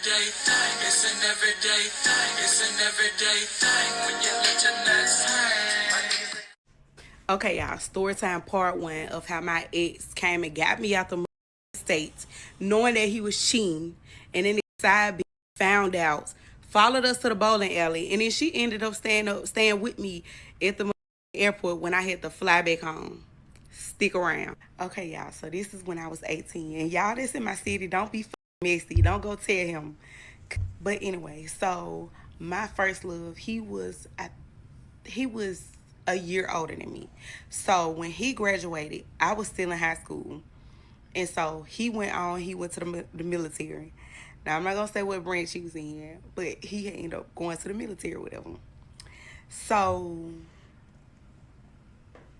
everyday thing. It's an everyday thing. It's an everyday thing when you let your nuts hang. Okay, y'all, story time part one of how my ex came and got me out the States, knowing that he was cheating, and then the side bitch found out, followed us to the bowling alley, and then she ended up staying with me at the airport when I had to fly back home. Stick around. Okay, y'all, so this is when I was 18, and y'all that's in my city, don't be messy. Don't go tell him. But anyway, so my first love, he was a year older than me. So when he graduated, I was still in high school. And so he went to the military. Now, I'm not going to say what branch he was in, but he ended up going to the military or whatever. So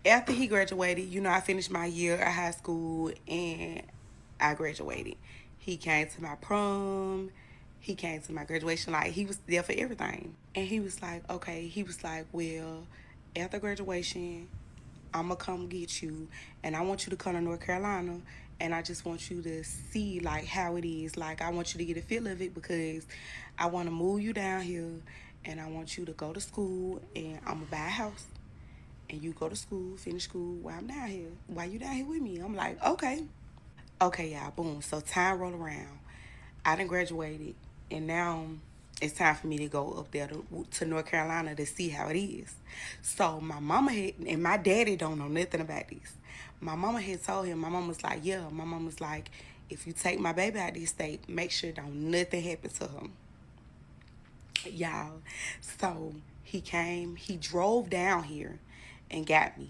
after he graduated, I finished my year at high school and I graduated. He came to my prom. He came to my graduation. Like, he was there for everything. And he was like, okay. He was like, well, after graduation, I'm going to come get you. And I want you to come to North Carolina. And I just want you to see, like, how it is. Like, I want you to get a feel of it because I want to move you down here. And I want you to go to school. And I'm going to buy a house. And you go to school, finish school while I'm down here. While you down here with me. I'm like, okay. Okay, y'all, boom. So time roll around. I done graduated, and now it's time for me to go up there to North Carolina to see how it is. So my mama and my daddy don't know nothing about this. My mama had told him, my mama was like, yeah. My mama was like, if you take my baby out of this state, make sure don't nothing happen to him. Y'all, so he came, he drove down here and got me.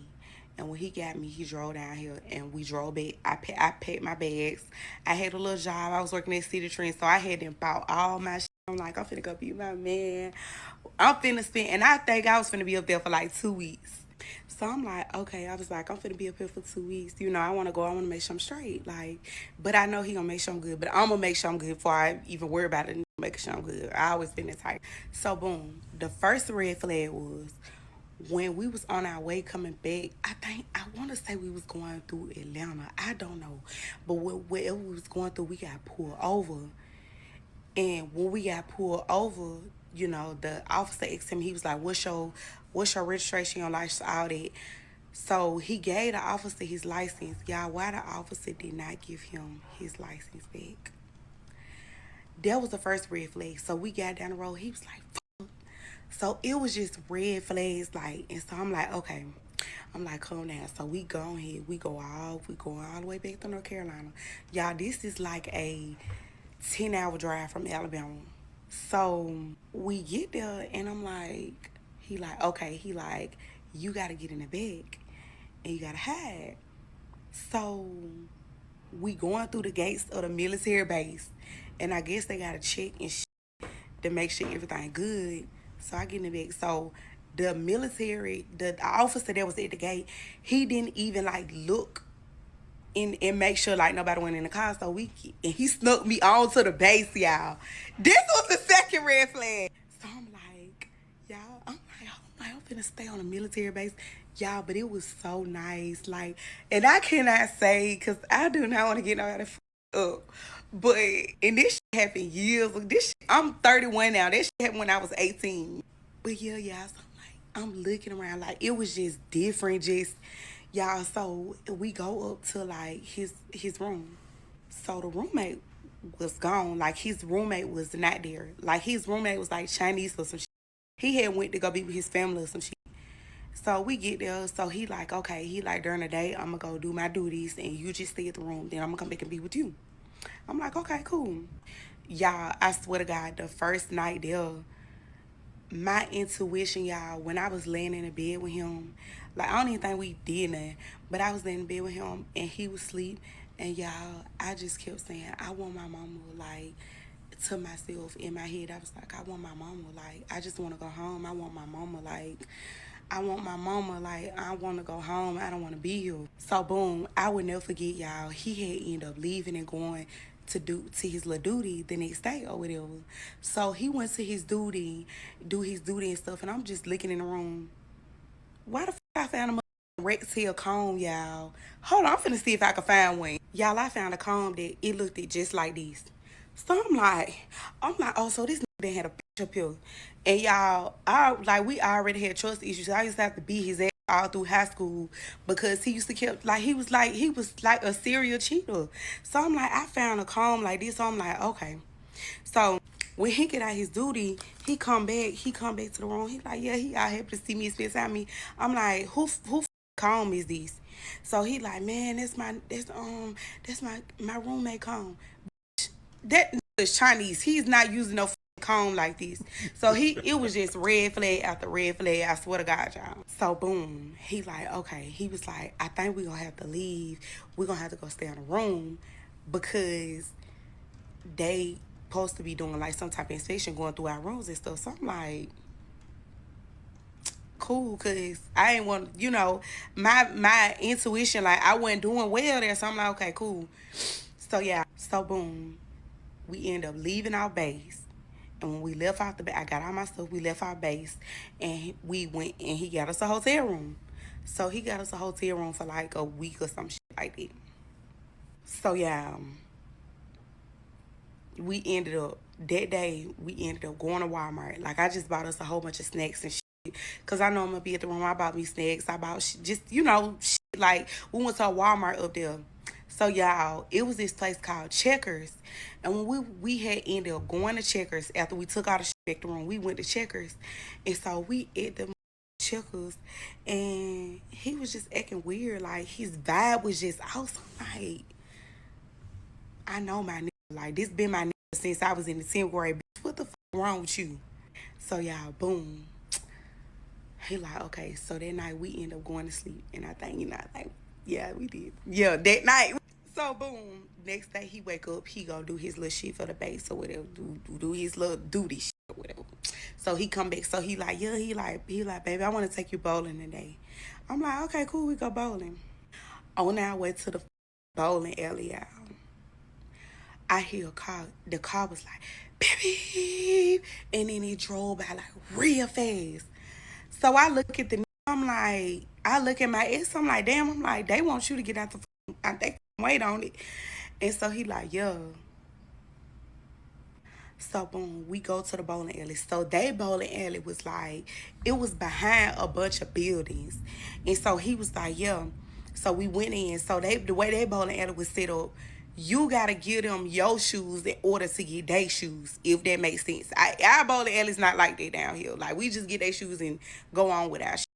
And when he got me, he drove down here and we drove back. I packed my bags. I had a little job. I was working at City Trend, so I had them bought all my shit. I'm like, I'm finna go be my man. I'm finna spend, and I think I was finna be up there for like 2 weeks. So I'm like, okay, I was like, I'm finna be up here for 2 weeks. I want to go. I want to make sure I'm straight. Like, but I know he gonna make sure I'm good. But I'm gonna make sure I'm good before I even worry about it. Making sure I'm good. I always been that type. So boom, the first red flag was when we was on our way coming back. I want to say we was going through Atlanta. I don't know, but wherever we was going through, we got pulled over. And when we got pulled over, the officer asked him. He was like, "What's your registration, your license, all that?" So he gave the officer his license. Y'all, why the officer did not give him his license back? That was the first red flag. So we got down the road. He was like, "Fuck." So it was just red flags, like, and so I'm like, okay. I'm like, calm down. So we go ahead. We go all the way back to North Carolina. Y'all, this is like a 10-hour drive from Alabama. So we get there and I'm like, okay, you gotta get in the back and you gotta hide. So we going through the gates of the military base, and I guess they gotta check and to make sure everything good. So I get in the back. So the officer that was at the gate, he didn't even like look and make sure like nobody went in the car. So and he snuck me onto the base, y'all. This was the second red flag. So I'm like, y'all, I'm finna stay on a military base. Y'all, but it was so nice. Like, and I cannot say, because I do not want to get nobody up. But, and this shit happened years ago. I'm 31 now. That shit happened when I was 18. But yeah, y'all, so I'm looking around. Like, it was just different. Just, y'all, so we go up to, like, his room. So the roommate was gone. Like, his roommate was not there. Like, his roommate was, like, Chinese or some shit. He had went to go be with his family or some shit. So we get there. So he like, okay, during the day, I'm going to go do my duties and you just stay at the room. Then I'm going to come back and be with you. I'm like, okay, cool. Y'all, I swear to God, the first night there, my intuition, y'all, when I was laying in the bed with him, like, I don't even think we did nothing, but I was laying in bed with him and he was asleep. And y'all, I just kept saying, I want my mama, like, to myself in my head. I was like, I want my mama, like, I just want to go home. I want my mama, like, I want my mama, like, I want to go home. I don't want to be here. So, boom, I would never forget, y'all. He had ended up leaving and going to his little duty the next day or whatever. So, he went to his duty, do his duty and stuff, and I'm just looking in the room. Why the fuck I found a Rex Hill comb, y'all? Hold on, I'm finna see if I can find one. Y'all, I found a comb that it looked just like this. So I'm like, oh, so this nigga done had a bitch up here. And y'all, we already had trust issues. I used to have to beat his ass all through high school because he used to keep, he was like a serial cheater. So I'm like, I found a calm like this. So I'm like, okay. So when he get out his duty, he come back to the room. He like, yeah, he out happy to see me, spend time with me. I'm like, who calm is this? So he like, man, that's my roommate calm. That is Chinese. He's not using no comb like this. So it was just red flag after red flag. I swear to God, y'all. So boom, he like, okay. He was like, I think we gonna have to leave. We gonna have to go stay in a room because they supposed to be doing like some type of inspection going through our rooms and stuff. So I'm like, cool, cause I ain't want, my intuition, like I wasn't doing well there. So I'm like, okay, cool. So yeah, so boom, we end up leaving our base. And when we left out the base, I got all my stuff. We left our base, and we went and he got us a hotel room. So he got us a hotel room for like a week or some shit like that. So yeah, we ended up that day. We ended up going to Walmart. Like I just bought us a whole bunch of snacks and shit. Cause I know I'm gonna be at the room. I bought me snacks. I bought just shit. Like we went to a Walmart up there. So y'all, it was this place called Checkers, and when we had ended up going to Checkers after we took out the shit back the room, we went to Checkers, and so we ate the Checkers, and he was just acting weird. Like his vibe was just awesome. Like I know my nigga. Like this been my nigga since I was in the 10th grade. Bitch, what the fuck wrong with you? So y'all, boom. He like, okay. So that night we end up going to sleep, and I think like, yeah, we did. Yeah, that night. So boom, next day he wake up, he go do his little shit for the base or whatever, do his little duty shit or whatever. So he come back, so he like, yeah, he like, baby, I want to take you bowling today. I'm like, okay, cool, we go bowling. On our way to the bowling alley, y'all, I hear a car. The car was like, beep, beep, and then it drove by like real fast. So I look at the, I'm like, I look at my ex, I'm like, damn, I'm like, they want you to get out the, I think, wait on it. And so he like, yeah. So boom, we go to the bowling alley. So they bowling alley was like, it was behind a bunch of buildings. And so he was like, yeah. So we went in. So the way they bowling alley was set up, you gotta give them your shoes in order to get their shoes, if that makes sense. Our bowling alley's not like that down here. Like we just get their shoes and go on with our shit.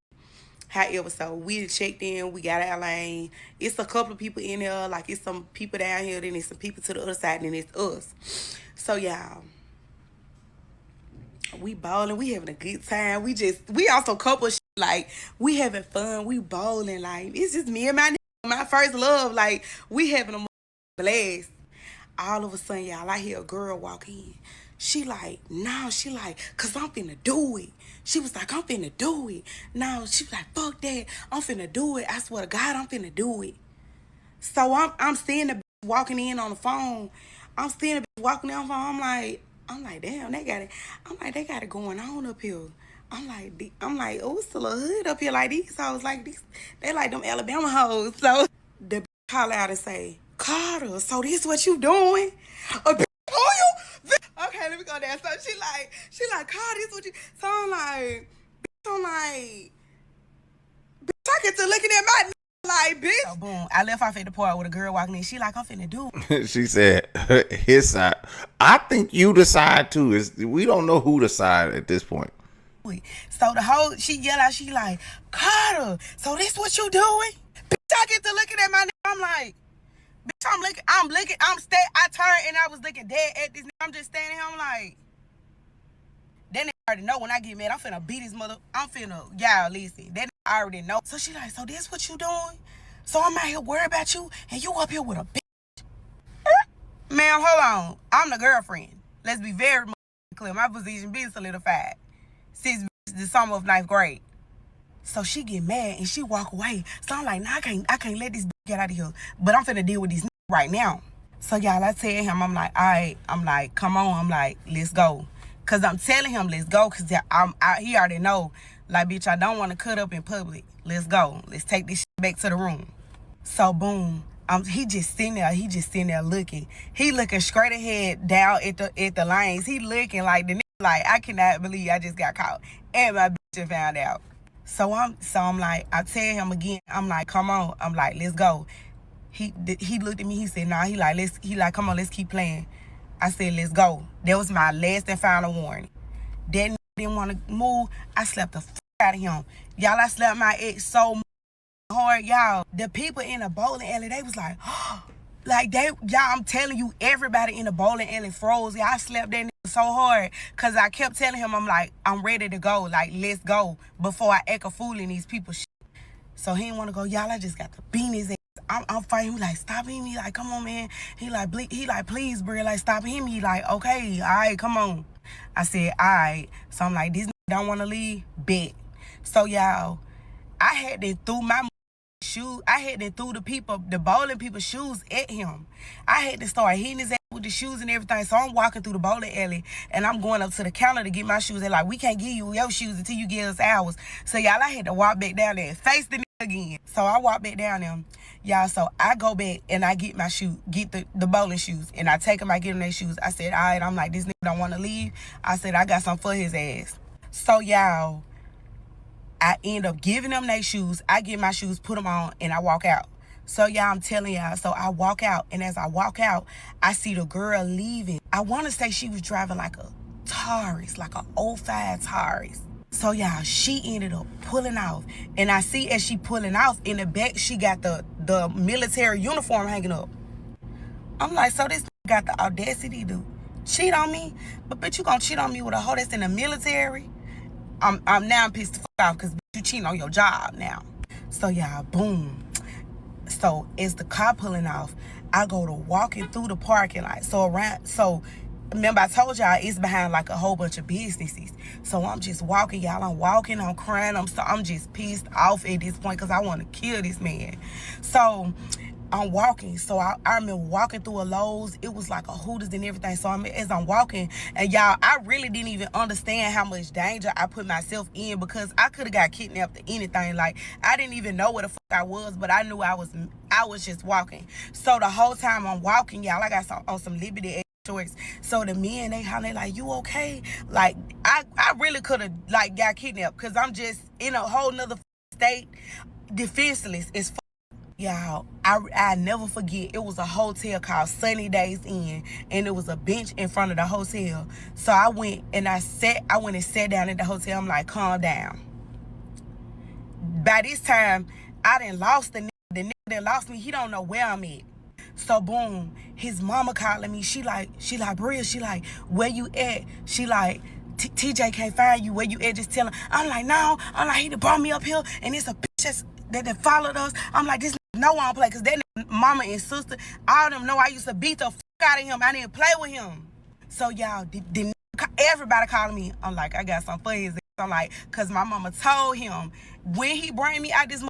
However, so we checked in, we got our lane. It's a couple of people in there, like it's some people down here, then it's some people to the other side, then it's us. So y'all, we balling, we having a good time. We also couple shit, like we having fun, we balling, like it's just me and my first love, like we having a blast. All of a sudden, y'all, I hear a girl walk in. She like, no, she like, cause I'm finna do it. She was like, I'm finna do it. No, she was like, fuck that. I'm finna do it. I swear to God, I'm finna do it. So I'm seeing the bitch walking in on the phone. I'm seeing the bitch walking in on the phone. I'm like, damn, they got it. I'm like, they got it going on up here. I'm like, oh, it's a little hood up here like these hoes, like these. They like them Alabama hoes. So the bitch call out and say, Carter, so this what you doing? A bitch, oh you? Okay, let me go there. So she like, Carter, this what you? So I'm like, bitch, I get to looking at my like, bitch. So boom, I left off at the part with a girl walking in. She like, I'm finna do it. She said, his side. I think you decide too. We don't know who decide at this point. So she yell out, she like, Carter, so this what you doing? Bitch, I get to looking at my I'm like, bitch, I turned and I was looking dead at this. I'm just standing here, I'm like, that nigga already know when I get mad, I'm finna beat his mother. Y'all listen, that nigga already know. So she like, so this what you doing? So I'm out here worried about you and you up here with a bitch. Ma'am, hold on. I'm the girlfriend. Let's be very clear. My position been solidified since the summer of 9th grade. So she get mad and she walk away. So I'm like, nah, I can't let this bitch get out of here. But I'm finna deal with these right now. So y'all, I tell him, I'm like, all right, I'm like, come on, I'm like, let's go. Cause I'm telling him, let's go, cause he already know, like, bitch, I don't want to cut up in public. Let's go. Let's take this shit back to the room. So boom, He just sitting there. He just sitting there looking. He looking straight ahead down at the lanes. He looking like the nigga, like, I cannot believe I just got caught and my bitch found out. So I'm like, I tell him again. I'm like, come on. I'm like, let's go. He looked at me. He said, nah. He like, come on, let's keep playing. I said, let's go. That was my last and final warning. That nigga didn't want to move. I slapped the fuck out of him. Y'all, I slapped my ex so hard, y'all. The people in the bowling alley, they was like, y'all, I'm telling you, everybody in the bowling alley froze. Y'all, I slapped that nigga so hard because I kept telling him, I'm like, I'm ready to go. Like, let's go before I act a fool in these people's shit. So he didn't want to go. Y'all, I just got to beat his ass. I'm fighting. He like, stop hitting me. Like, come on, man. He like, please, bro. Like, stop hitting me. He like, okay, all right, come on. I said, all right. So I'm like, this nigga don't want to leave? Bet. So, y'all, I had to throw my shoes. I had to throw the bowling people's shoes at him. I had to start hitting his ass with the shoes and everything. So I'm walking through the bowling alley and I'm going up to the counter to get my shoes. They're like, we can't give you your shoes until you give us ours. So, y'all, I had to walk back down there and face the nigga again. So I walk back down there. Y'all, so I go back and I get my shoe, get the bowling shoes, and I take them, I get them their shoes. I said, all right, I'm like, this nigga don't want to leave. I said, I got something for his ass. So, y'all, I end up giving them their shoes. I get my shoes, put them on, and I walk out. So, y'all, I'm telling y'all, so I walk out, and as I walk out, I see the girl leaving. I want to say she was driving like a Taurus, like an 05 Taurus. So, y'all, she ended up pulling off. And I see as she pulling off, in the back, she got the military uniform hanging up. I'm like, so this got the audacity to cheat on me? But bitch, you gonna cheat on me with a hoe that's in the military? I'm pissed the fuck off because you cheating on your job now. So, y'all, boom. So as the car pulling off, I go to walking through the parking lot. So remember I told y'all it's behind like a whole bunch of businesses. So I'm just walking, y'all. I'm walking, I'm crying. I'm just pissed off at this point because I want to kill this man. So I'm walking. So I remember walking through a Lowe's. It was like a Hooters and everything. So as I'm walking, and y'all, I really didn't even understand how much danger I put myself in because I could have got kidnapped or anything. Like, I didn't even know where the fuck I was, but I knew I was just walking. So the whole time I'm walking, y'all, I got on some Liberty shorts. So the men, they holler like, you okay? Like, I really could have like got kidnapped because I'm just in a whole nother state, defenseless as fuck. Y'all, I never forget, it was a hotel called Sunny Days Inn, and it was a bench in front of the hotel. So I went and sat down at the hotel. I'm like, calm down. By this time, I done lost the nigga that lost me. He don't know where I'm at. So boom, his mama calling me. She like, Bria, she like, where you at? She like, TJ can't find you. Where you at? Just tell him. I'm like, no. I'm like, he done brought me up here, and it's a bitch that followed us. I'm like, this no one play, because that mama and sister, all of them know I used to beat the fuck out of him. I didn't play with him. So, y'all, everybody calling me. I'm like, I got something for his ass. I'm like, because my mama told him, when he bring me out this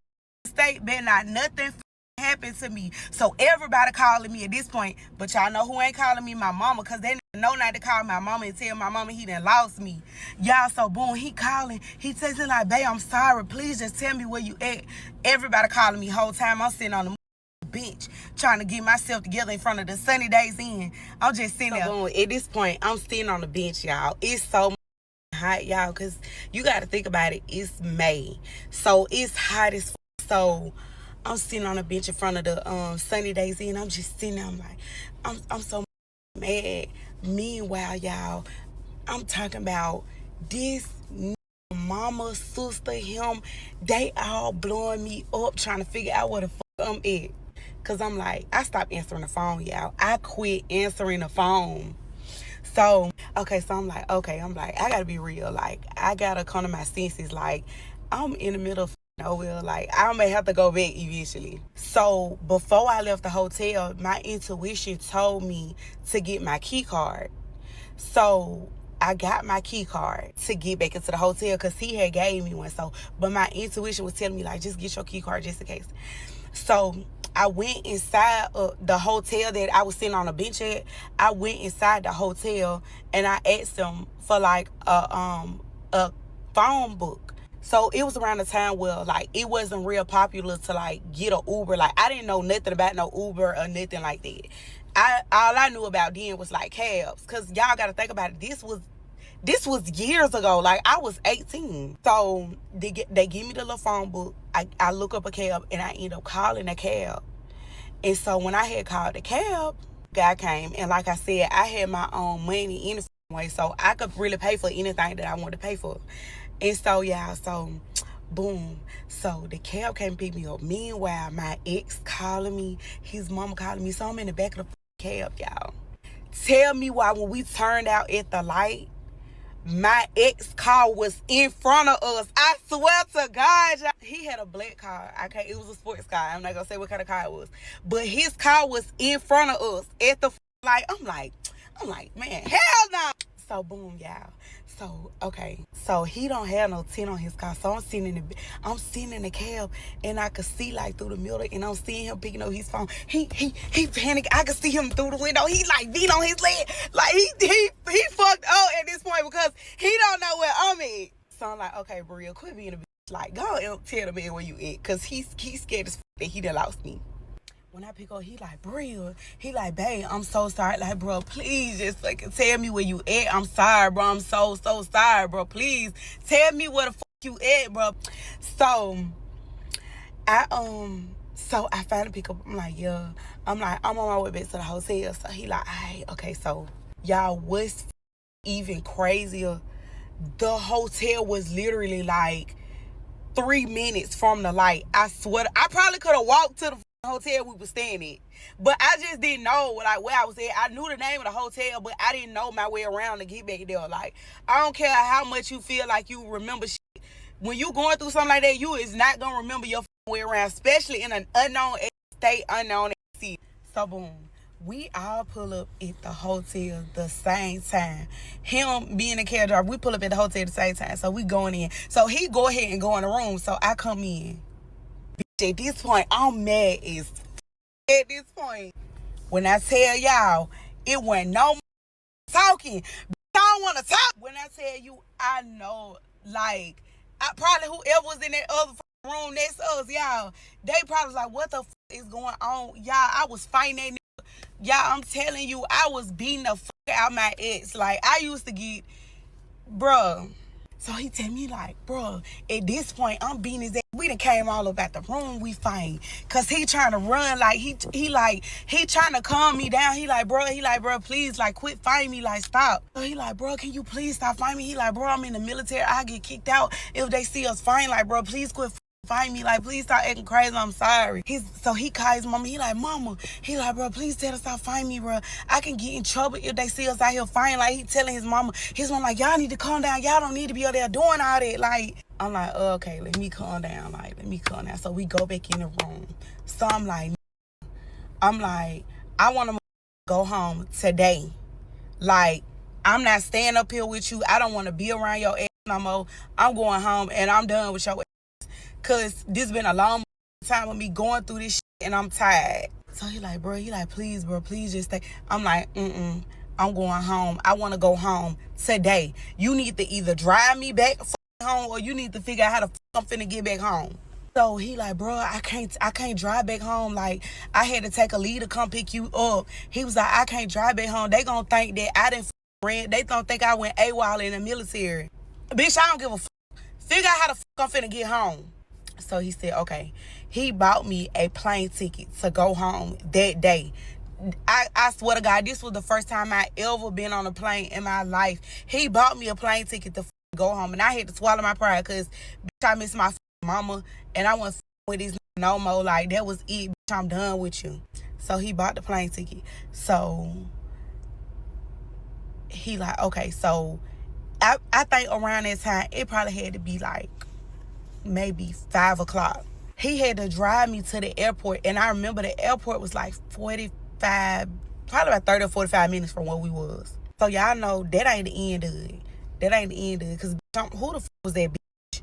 state, better not nothing happened to me. So everybody calling me at this point, but y'all know who ain't calling me? My mama, because they know not to call my mama and tell my mama he done lost me. Y'all, so boom, he calling. He texting like, babe, I'm sorry. Please just tell me where you at. Everybody calling me whole time. I'm sitting on the bench trying to get myself together in front of the Sunny Days Inn. I'm just sitting there. Boom, at this point, I'm sitting on the bench, y'all. It's so hot, y'all, because you got to think about it. It's May. So it's hot as fuck. So I'm sitting on a bench in front of the Sunny Days Inn. I'm just sitting there. I'm like, I'm so mad. Meanwhile, y'all, I'm talking about this mama, sister, him. They all blowing me up trying to figure out where the fuck I'm at. Because I'm like, I stopped answering the phone, y'all. I quit answering the phone. So, okay, so I'm like, I got to be real. Like, I got to come to my senses. Like, I'm in the middle of nowhere. Like, I may have to go back eventually. So before I left the hotel, my intuition told me to get my key card. So I got my key card to get back into the hotel because he had gave me one. So, but my intuition was telling me like, just get your key card just in case. So I went inside the hotel that I was sitting on a bench at. I went inside the hotel and I asked them for like a phone book. So it was around the time where like it wasn't real popular to like get a Uber. Like I didn't know nothing about no Uber or nothing like that. All I knew about then was like cabs. Cause y'all gotta think about it. This was years ago. Like I was 18. So they give me the little phone book. I look up a cab and I end up calling a cab. And so when I had called the cab, guy came, and like I said, I had my own money in the way, so I could really pay for anything that I wanted to pay for. And so boom. So the cab came pick me up. Meanwhile, my ex calling me, his mama calling me. So I'm in the back of the cab, y'all. Tell me why when we turned out at the light, my ex car was in front of us. I swear to God, y'all. He had a black car. Okay, it was a sports car. I'm not gonna say what kind of car it was, but his car was in front of us at the light. I'm like, man, hell no. So boom, y'all. So okay, so he don't have no tint on his car. So I'm sitting in the cab, and I could see like through the mirror, and I'm seeing him picking up his phone. He panicked. I could see him through the window. He like beat on his leg, like he fucked up at this point because he don't know where I'm at. So I'm like, okay, Bria, quit being a bitch. Like go and tell the man where you at, cause he's scared as that he done lost me. When I pick up, he like, Bria. He like, babe, I'm so sorry. Like, bro, please just fucking tell me where you at. I'm sorry, bro. I'm so sorry, bro. Please tell me where the fuck you at, bro. So I finally pick up. I'm like, yeah. I'm like, I'm on my way back to the hotel. So he like, alright, okay. So y'all, what's even crazier? The hotel was literally like 3 minutes from the light. I swear, I probably could have walked to the hotel we were staying at, but I just didn't know like where I was at. I knew the name of the hotel, but I didn't know my way around to get back there. Like I don't care how much you feel like you remember shit. When you going through something like that, you is not gonna remember your way around, especially in an unknown state, unknown city. So boom, we all pull up at the hotel the same time. Him being a cab driver, we pull up at the hotel at the same time. So we going in. So he go ahead and go in the room. So I come in. At this point, I'm mad as at this point. When I tell y'all, it wasn't no talking. I don't want to talk. When I tell you, I know, like, I probably whoever was in that other room next to us, y'all, they probably was like, what the is going on? Y'all, I was fighting that nigga. Y'all, I'm telling you, I was beating the out my ex. Like, I used to get, bruh. So he tell me like, bro, at this point, I'm beating his ass. We done came all about the room, we fighting. Cause he trying to run, like, he trying to calm me down. He like, bro, please, like, quit fighting me, like, stop. So he like, bro, can you please stop fighting me? He like, bro, I'm in the military, I get kicked out if they see us fighting. Like, bro, please quit find me, like, please stop acting crazy, I'm sorry. So he calls his mama, he like, mama, he like, bro, please tell us stop find me, bro. I can get in trouble if they see us out here fighting. Like, he telling his mama like, y'all need to calm down, y'all don't need to be out there doing all that. Like, I'm like, oh, okay, let me calm down. So we go back in the room. So I'm like, I want to go home today. Like, I'm not staying up here with you. I don't want to be around your ass no more. I'm going home and I'm done with your ass. Cause this been a long time of me going through this shit and I'm tired. So he like, please, bro, please just stay. I'm like, I'm going home. I want to go home today. You need to either drive me back home or you need to figure out how the I'm finna get back home. So he like, bro, I can't drive back home. Like, I had to take a lead to come pick you up. He was like, I can't drive back home. They gonna think that I didn't rent. They gonna think I went AWOL in the military. Bitch, I don't give a figure out how the I'm finna get home. So he said, okay. He bought me a plane ticket to go home that day. I swear to God, this was the first time I ever been on a plane in my life. He bought me a plane ticket to go home. And I had to swallow my pride because, bitch, I miss my mama. And I wasn't with these no more. Like, that was it. Bitch, I'm done with you. So he bought the plane ticket. So he like, okay. So I think around that time, it probably had to be like maybe 5 o'clock. He had to drive me to the airport, and I remember the airport was like 45, probably about 30 or 45 minutes from where we was. So y'all know that ain't the end of it. Because who the was that bitch?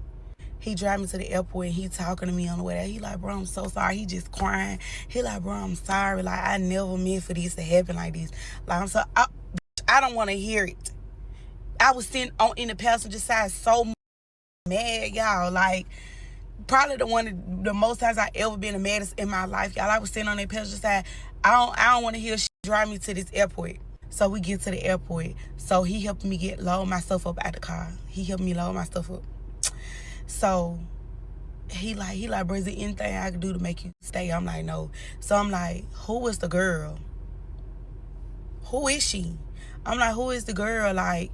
He drive me to the airport, and he talking to me on the way there. He like, bro, I'm so sorry. He just crying. He like, bro, I'm sorry. Like, I never meant for this to happen like this. Like, I don't want to hear it. I was sitting in the passenger side so much mad, y'all. Like, probably the most times I ever been the maddest in my life, y'all. I was sitting on that passenger side. I don't want to hear shit drive me to this airport. So we get to the airport. So he helped me load my stuff up out the car. He helped me load my stuff up. So he like, bro, is there anything I can do to make you stay? I'm like, no. So I'm like, who is the girl? Who is she? I'm like, who is the girl? Like,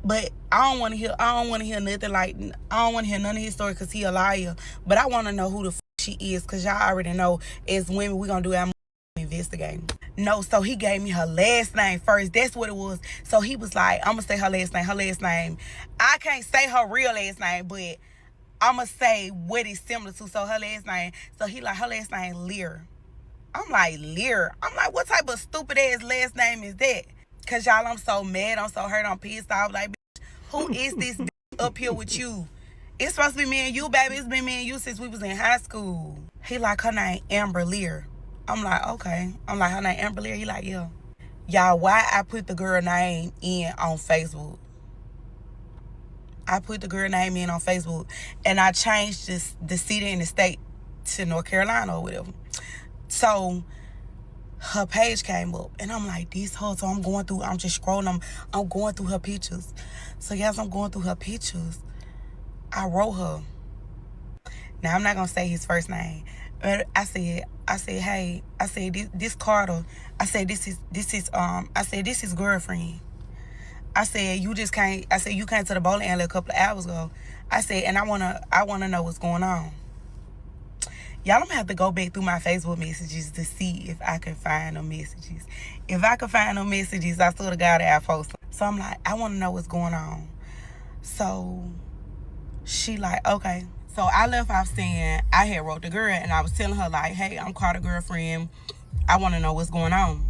but I don't want to hear nothing. Like, I don't want to hear none of his story because he a liar. But I want to know who the she is, because y'all already know as women we gonna do our investigating. No, so he gave me her last name first. That's what it was. So he was like, I'm gonna say her last name. Her last name, I can't say her real last name, but I'm gonna say what it's similar to. So her last name. So he like, her last name Lear. I'm like, Lear. I'm like, what type of stupid ass last name is that? Cause y'all, I'm so mad, I'm so hurt, I'm pissed off. Like, bitch, who is this bitch up here with you? It's supposed to be me and you, baby. It's been me and you since we was in high school. He like, her name Amber Lear. I'm like, okay. I'm like, her name Amber Lear. He like, yeah. Y'all, why I put the girl name in on Facebook? I put the girl name in on Facebook, and I changed the city and the state to North Carolina or whatever. So her page came up, and I'm like, this her. So I'm just scrolling. I'm going through her pictures. So yes, I'm going through her pictures. I wrote her. Now I'm not gonna say his first name, but I said, hey, I said this Carter. I said this is girlfriend. I said, you just can't. I said, you came to the bowling alley a couple of hours ago. I said, and I wanna know what's going on. Y'all, I'm gonna have to go back through my Facebook messages to see if I can find them messages. If I can find them messages, I swear to God I'll post them. So I'm like, I wanna know what's going on. So she like, okay. So I left off saying I had wrote the girl, and I was telling her like, hey, I'm Carter's girlfriend. I wanna know what's going on.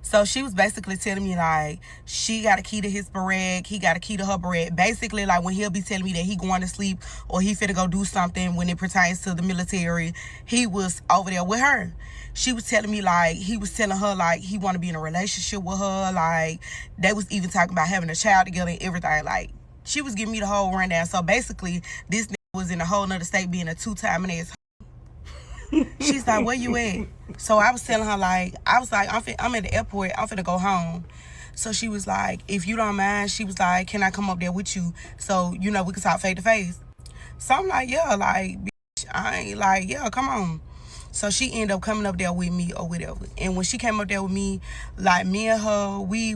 So she was basically telling me like she got a key to his barrage, he got a key to her barrage. Basically, like when he'll be telling me that he going to sleep or he finna go do something when it pertains to the military, he was over there with her. She was telling me like he was telling her like he want to be in a relationship with her. Like they was even talking about having a child together and everything. Like she was giving me the whole rundown. So basically, this nigga was in a whole nother state being a two-time ass. She's like, where you at? So I was telling her like, I'm at the airport, I'm finna go home. So she was like, if you don't mind, she was like, can I come up there with you? So, we can talk face to face. So I'm like, yeah, like, bitch, I ain't like, yeah, come on. So she ended up coming up there with me or whatever. And when she came up there with me, like me and her, we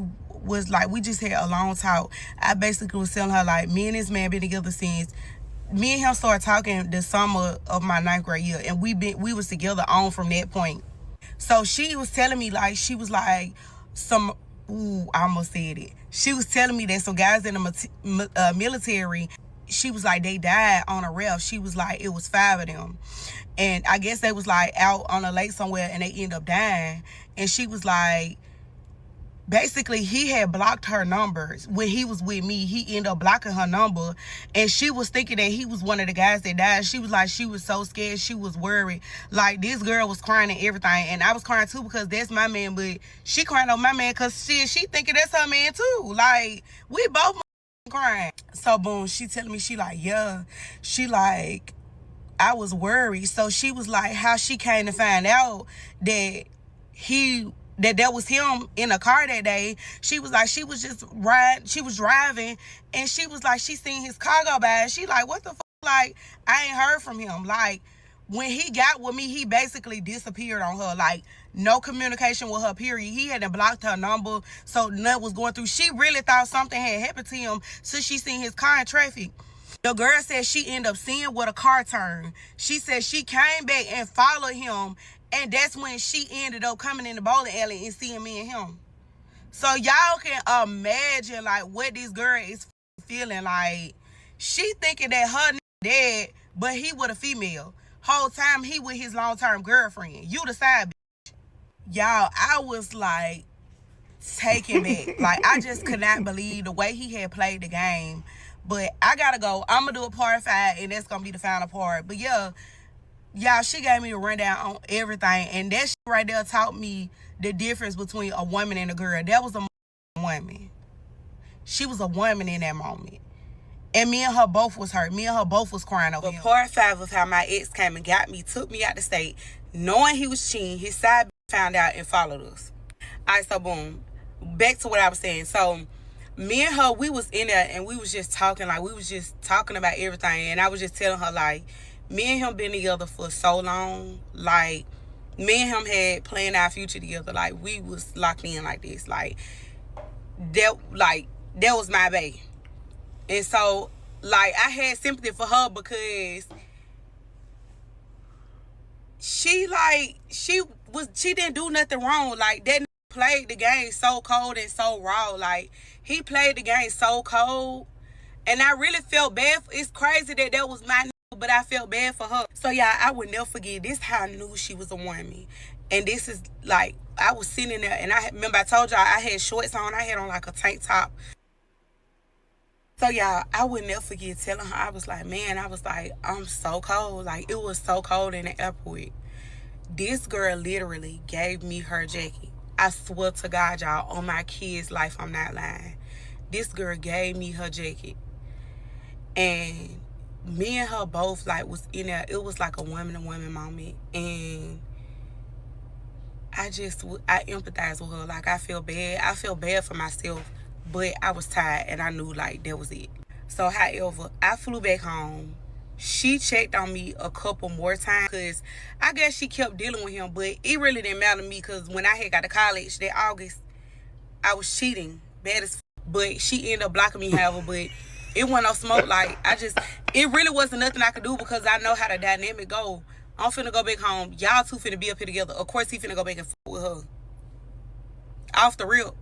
just had a long talk. I basically was telling her like, me and this man been together since me and him started talking the summer of my 9th grade year, and we was together on from that point. So she was telling me like, she was like, I almost said it. She was telling me that some guys in the military, she was like, they died on a raft. She was like, it was 5 of them, and I guess they was like out on a lake somewhere and they ended up dying. And she was like, basically he had blocked her numbers when he was with me. He ended up blocking her number, and she was thinking that he was one of the guys that died. She was like, she was so scared, she was worried. Like this girl was crying and everything, and I was crying too because that's my man, but she crying on my man because she thinking that's her man too. Like we both crying. So boom, she telling me, she like, yeah, she like, I was worried. So she was like, how she came to find out that that was him in a car that day. She was like, she was driving, and she was like, she seen his car go by, and she like, what the fuck? Like, I ain't heard from him. Like, when he got with me, he basically disappeared on her. Like, no communication with her, period. He hadn't blocked her number, so nothing was going through. She really thought something had happened to him since she seen his car in traffic. The girl said she ended up seeing what a car turned. She said she came back and followed him, and that's when she ended up coming in the bowling alley and seeing me and him. So y'all can imagine like what this girl is feeling. Like she thinking that her dead, but he with a female. Whole time he with his long-term girlfriend. You the side bitch. Y'all, I was like taken back. Like I just could not believe the way he had played the game. But I gotta go. I'm gonna do a part 5, and that's gonna be the final part. But yeah, y'all, she gave me a rundown on everything, and that shit right there taught me the difference between a woman and a girl. That was a woman. She was a woman in that moment. And me and her both was hurt. Me and her both was crying over him. But part 5 of how my ex came and got me, took me out the state, knowing he was cheating. His side found out and followed us. All right, so boom. Back to what I was saying. So me and her, we was in there and we was just talking. Like, we was just talking about everything. And I was just telling her, like, me and him been together for so long. Like, me and him had planned our future together. Like, we was locked in like this. Like, that was my bae. And so, like, I had sympathy for her because she didn't do nothing wrong. Like, that played the game so cold and so raw. Like, he played the game so cold. And I really felt bad. It's crazy that was my but I felt bad for her. So, yeah, I would never forget. This how I knew she was a woman. And this is, like, I was sitting there, and I remember I told y'all I had shorts on. I had on, like, a tank top. So, y'all, I would never forget telling her. I was like, man, I'm so cold. Like, it was so cold in the airport. This girl literally gave me her jacket. I swear to God, y'all, on my kid's life, I'm not lying. This girl gave me her jacket. And me and her both, like, was in there. It was like a woman-to-woman moment. And I empathized with her. Like, I feel bad. I feel bad for myself. But I was tired, and I knew, like, that was it. So, however, I flew back home. She checked on me a couple more times because I guess she kept dealing with him. But it really didn't matter to me because when I had got to college that August, I was cheating bad as but she ended up blocking me, however. But it wasn't no smoke. Like, it really wasn't nothing I could do because I know how the dynamic go. I'm finna go back home. Y'all two finna be up here together. Of course, he finna go back and with her. Off the rip.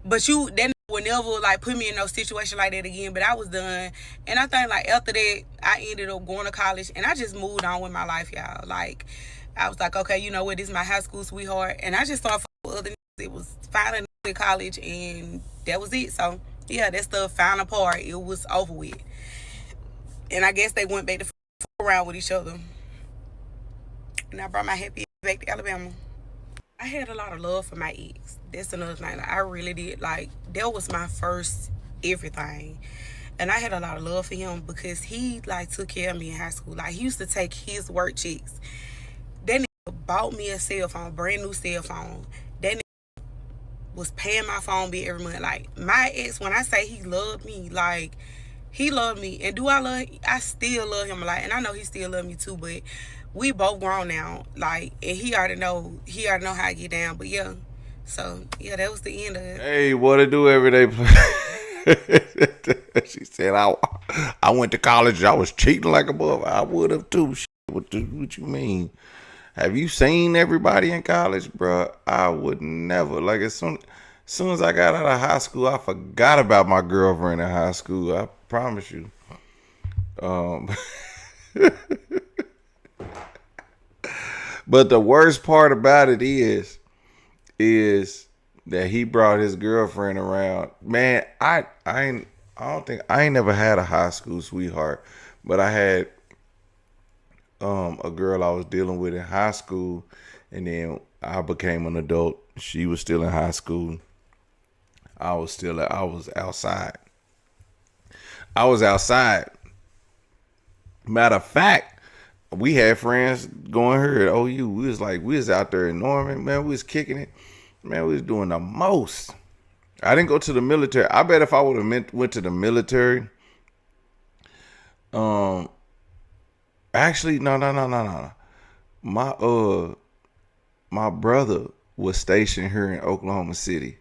But that would never, like, put me in no situation like that again. But I was done. And I think, like, after that, I ended up going to college. And I just moved on with my life, y'all. Like, I was like, okay, you know what? This is my high school sweetheart. And I just started with other niggas. It was finally in college. And that was it. So, yeah, that stuff found apart. It was over with. And I guess they went back to around with each other. And I brought my happy back to Alabama. I had a lot of love for my ex. That's another thing. Like, I really did. Like, that was my first everything. And I had a lot of love for him because he, like, took care of me in high school. Like, he used to take his work checks. That nigga bought me a cell phone, brand new cell phone. That nigga was paying my phone bill every month. Like, my ex, when I say he loved me, like, he loved me. And I still love him a lot. And I know he still love me too, but we both grown now. Like, and he already know how I get down. But yeah. So yeah, that was the end of it. Hey, what it do every day? She said I went to college. I was cheating like a mother. I would have too. What you mean? Have you seen everybody in college, bro? I would never. Like, as soon as I got out of high school, I forgot about my girlfriend in high school. I promise you. But the worst part about it is that he brought his girlfriend around. Man, I ain't never had a high school sweetheart, but I had a girl I was dealing with in high school, and then I became an adult. She was still in high school. I was outside. Matter of fact, we had friends going here at OU. We was out there in Norman, man. We was kicking it. Man, we was doing the most. I didn't go to the military. I bet if I would have went to the military, actually, no. My brother was stationed here in Oklahoma City.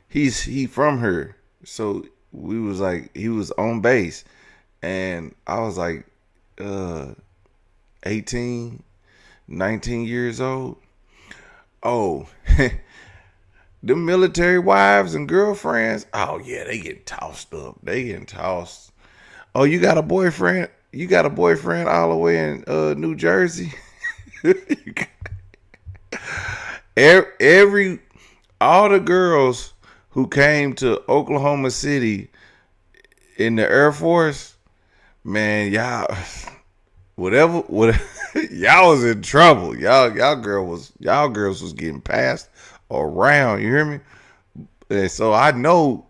He from here. So we was like, he was on base. And I was like 18, 19 years old. Oh, the military wives and girlfriends. Oh yeah, they get tossed up. They getting tossed. Oh, you got a boyfriend? You got a boyfriend all the way in New Jersey? All the girls who came to Oklahoma City in the Air Force, man, y'all, whatever, y'all was in trouble. Y'all girls was getting passed around. You hear me? And so I know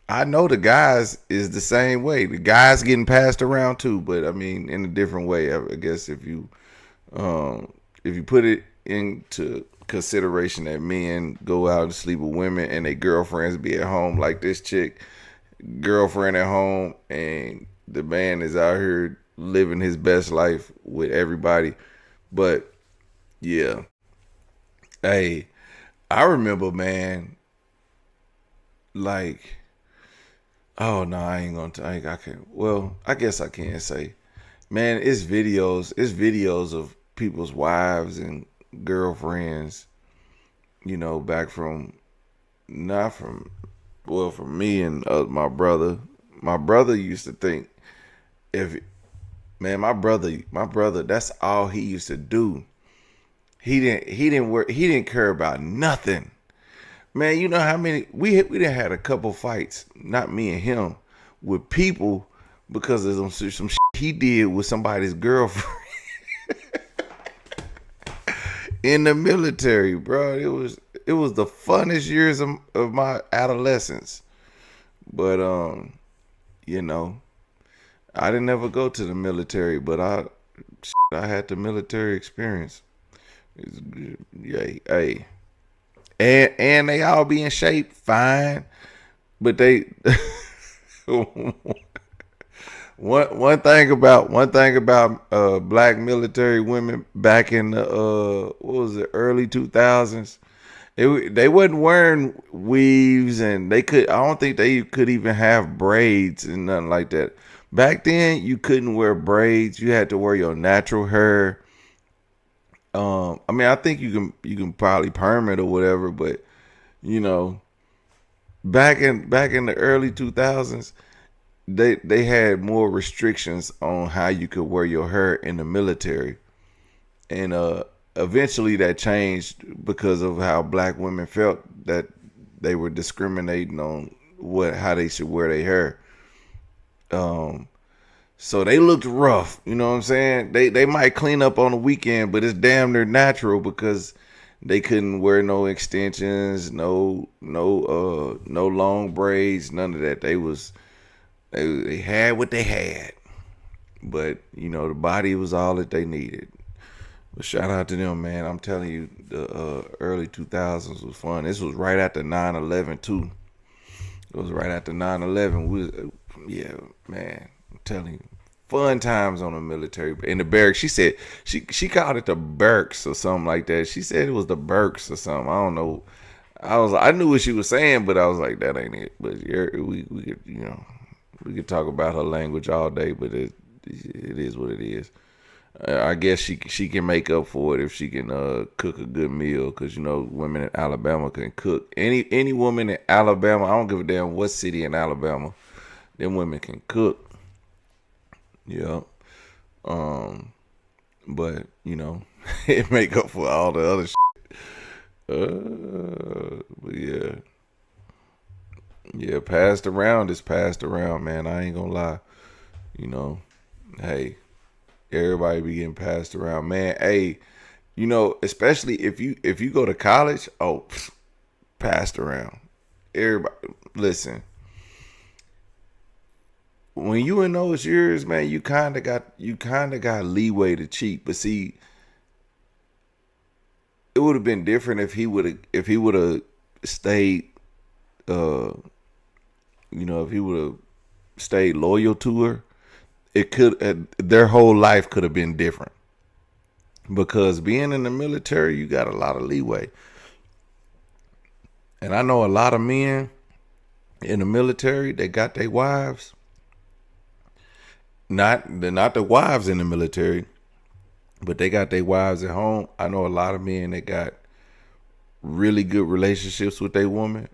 I know the guys is the same way. The guys getting passed around too, but I mean in a different way. I guess if you put it into consideration that men go out and sleep with women and their girlfriends be at home, like this chick, girlfriend at home, and the man is out here living his best life with everybody. But yeah, hey, I remember, man, like, oh no, I ain't gonna. I can't. Well, I guess I can say, man, it's videos of people's wives and girlfriends. Back from not from, well, from me and my brother. My brother used to think, if man, my brother, that's all he used to do. He didn't care about nothing. Man, you know how many we done had a couple fights, not me and him, with people because of some shit he did with somebody's girlfriend in the military, bro. It was the funnest years of my adolescence. But you know, I didn't ever go to the military, but I had the military experience. Yeah, hey, and they all be in shape, fine, but they one thing about black military women back in the what was it, early 2000s. They wasn't wearing weaves, and I don't think they could even have braids and nothing like that. Back then, you couldn't wear braids. You had to wear your natural hair. I mean, I think you can probably perm it or whatever, but you know, back in the early 2000s, they had more restrictions on how you could wear your hair in the military, and eventually that changed because of how black women felt that they were discriminating on how they should wear their hair. Um, so they looked rough, you know what I'm saying? They might clean up on the weekend, but it's damn near natural because they couldn't wear no extensions, no long braids, none of that. They had what they had, but the body was all that they needed. But shout out to them, man. I'm telling you, the early 2000s was fun. This was right after 9/11 too. It was right after 9/11. Yeah, man. I'm telling you, fun times on the military in the barracks. She said she called it the Berks or something like that. She said it was the Berks or something. I don't know. I knew what she was saying, but I was like, that ain't it. But yeah, we could we could talk about her language all day, but it is what it is. I guess she can make up for it if she can cook a good meal, because women in Alabama can cook. Any woman in Alabama, I don't give a damn what city in Alabama, them women can cook. Yeah. Um, but it make up for all the other shit. But yeah, yeah, passed around is passed around, man. I ain't gonna lie. You know, hey, everybody be getting passed around, man. Hey, especially if you go to college, oh, passed around. Everybody, listen. When you in those years, man, you kind of got leeway to cheat. But see, it would have been different if he would have stayed. Uh, if he would have stayed loyal to her, their whole life could have been different. Because being in the military, you got a lot of leeway, and I know a lot of men in the military, they got their wives. They're not the wives in the military, but they got their wives at home. I know a lot of men that got really good relationships with their woman,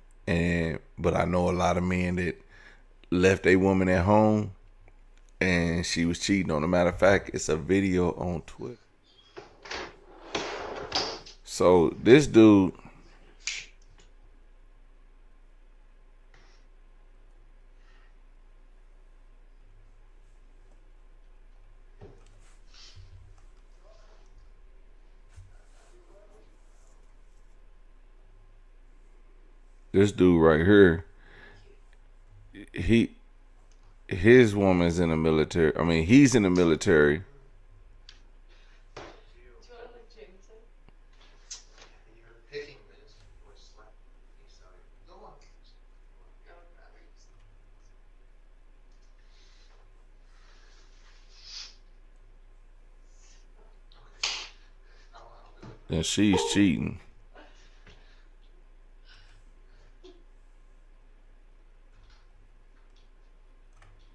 but I know a lot of men that left a woman at home and she was cheating on. A matter of fact, it's a video on Twitter. So this dude right here, he his woman's in the military. I mean, he's in the military. And she's cheating.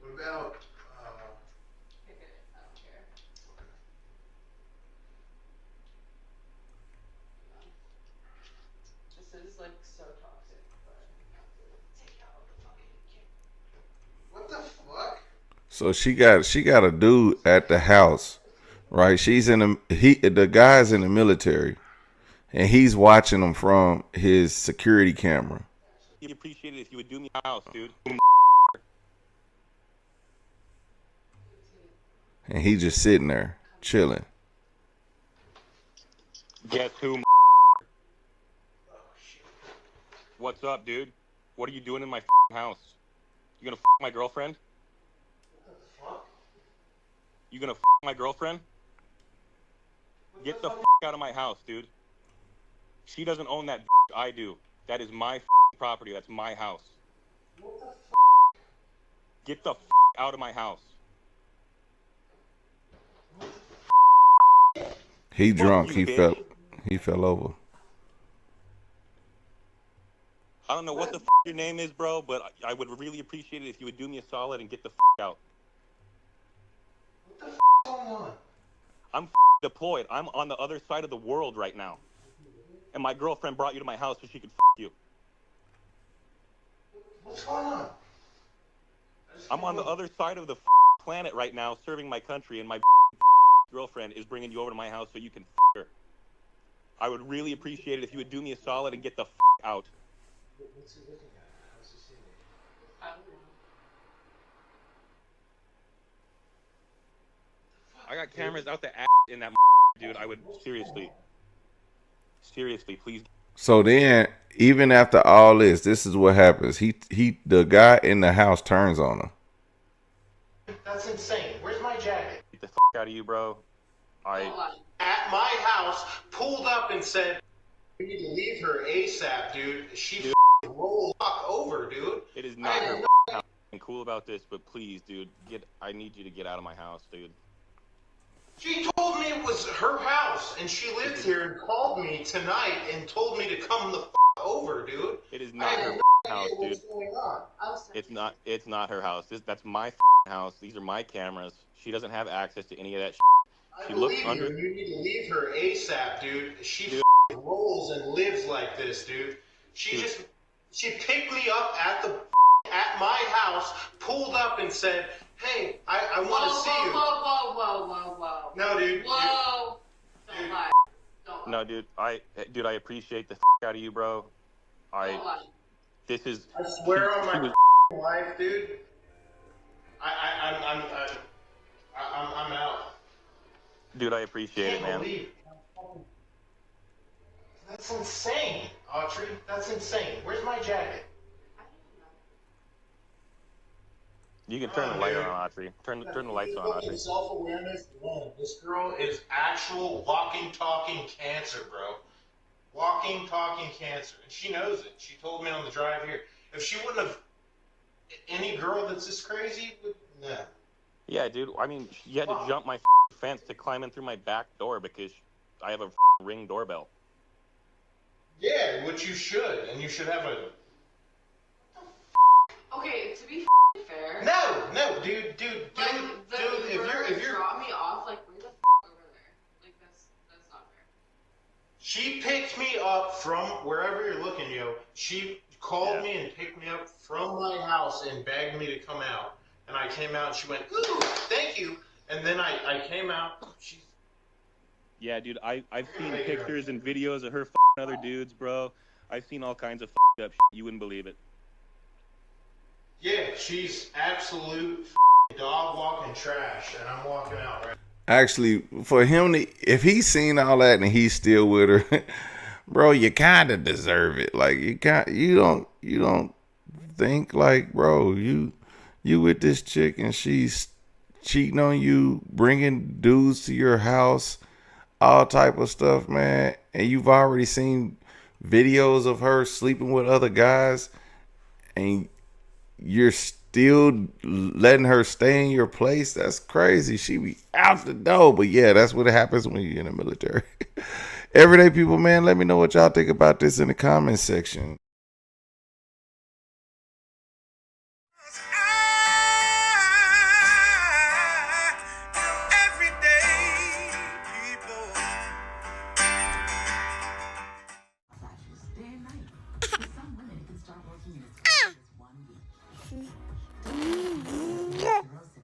What about This is like so toxic, but take out the fucking kid. what the fuck? So she got a dude at the house, right? She's in the guy's in the military, and he's watching them from his security camera. Appreciate it if you would do me a house, dude. And he just sitting there chilling. Guess who? What's up, dude? What are you doing in my house? You gonna my girlfriend? What the fuck? You gonna my girlfriend? Get the out of my house, dude. She doesn't own that. I do. That is my property. That's my house. What the fuck? Get the out of my house. He drunk. you, He fell over. I don't know what the your name is, bro, but I would really appreciate it if you would do me a solid and get the out. What the going on? I'm deployed. I'm on the other side of the world right now. And my girlfriend brought you to my house so she could you. What's going on? I'm on the other side of the planet right now serving my country, and my girlfriend is bringing you over to my house so you can her. I would really appreciate it if you would do me a solid and get the out. What's he looking at? How's he seeing it? I don't know. I got cameras out the ass in that dude. I would seriously, please. So then, even after all this is what happens. The guy in the house turns on her. That's insane. Where's my jacket? Get the out of you, bro. Hold on. At my house, pulled up and said, "You need to leave her ASAP, dude. She rolled over, dude." It is not her house. I'm cool about this, but please, dude, I need you to get out of my house, dude. She told me it was her house, and she lives here, and called me tonight and told me to come the over, dude. It is not her house, dude. What's going on? It's not her house. That's my house. These are my cameras. She doesn't have access to any of that. I She looks believe under. you. You need to leave her ASAP, dude. She rolls and lives like this, dude. She picked me up at my house, pulled up and said, "Hey, I want to see you." Whoa. No, dude. Whoa. Don't lie. Don't lie. No, dude. I appreciate the out of you, bro. Don't lie. This is. I swear on she my was- life, dude. I'm out. Dude, I appreciate it, Can't man. believe. That's insane, Autry. That's insane. Where's my jacket? I don't know. You can turn the light on, Autry. Turn the lights on, Autry. Self-awareness alone. This girl is actual walking, talking cancer, bro. Walking, talking cancer. And she knows it. She told me on the drive here. If she wouldn't have... Any girl that's this crazy would... Nah. Yeah, dude. I mean, you had to jump my fence to climb in through my back door because I have a Ring doorbell. Yeah, which you should. And you should have a... Okay, to be fair. No, dude, Like, if you're... drop me off, like, where the over there? Like, that's not fair. She picked me up from wherever you're looking, yo. She called me and picked me up from my house and begged me to come out. And I came out and she went, "Ooh, thank you." And then I came out. She's... Yeah, dude. I've seen pictures and videos of her other dudes, bro. I've seen all kinds of up shit. You wouldn't believe it. Yeah, she's absolute dog walking trash. And I'm walking out, right? Actually, for him to, if he's seen all that and he's still with her, bro, you kind of deserve it. Like you don't think like, bro, you with this chick and she's cheating on you, bringing dudes to your house, all type of stuff, man, and you've already seen videos of her sleeping with other guys, and you're still letting her stay in your place. That's crazy. She be out the door. But yeah, that's what happens when you're in the military. Everyday people, man, let me know what y'all think about this in the comment section.